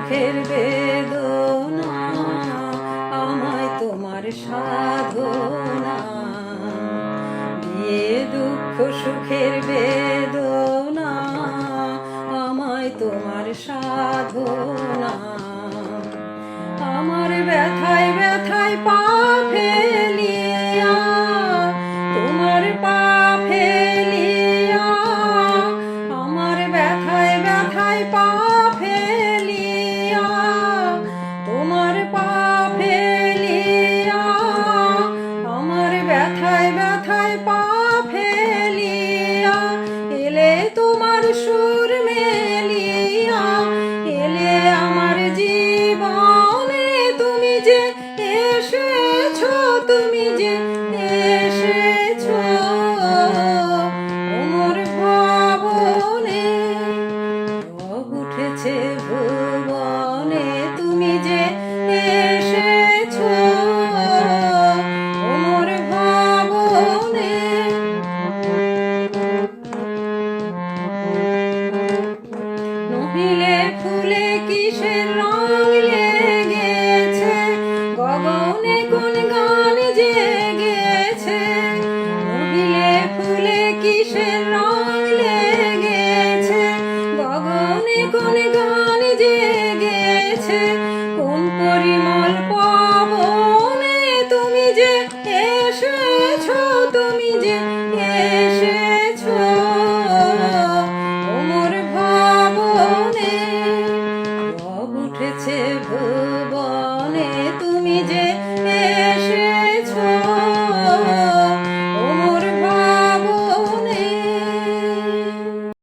সুখের বেদনা, আমায় তোমার সাধনা। বিয়ে দুঃখ সুখের বেদনা, আমায় তোমার সাধনা। আমার ব্যথায় ব্যথায় পা ফেলিয়া, তোমার পা ফেলিয়া, আমার ব্যথায় ব্যথায় পা ফেলিয়া, তোমার পা ফেলিয়া, আমার ব্যথায় ব্যথায় পা ফেলিয়া, এলে তোমার সুর মেলিয়া, এলে আমার জীবনে তুমি যে এসেছো, তুমি যে এসেছো মোর ভবনে। রব উঠেছে ভুবনে, তুমি যে এসেছো মোর ভবনে। নহিলে ফুলে কিসের রং লেগেছে, গগনে কোন গান জেগেছে। নহিলে ফুলে কিসের রং লেগেছে, গগনে কোন গান জেগেছে। কোন পরিমল পবনে তুমি যে এসেছো, তুমি যে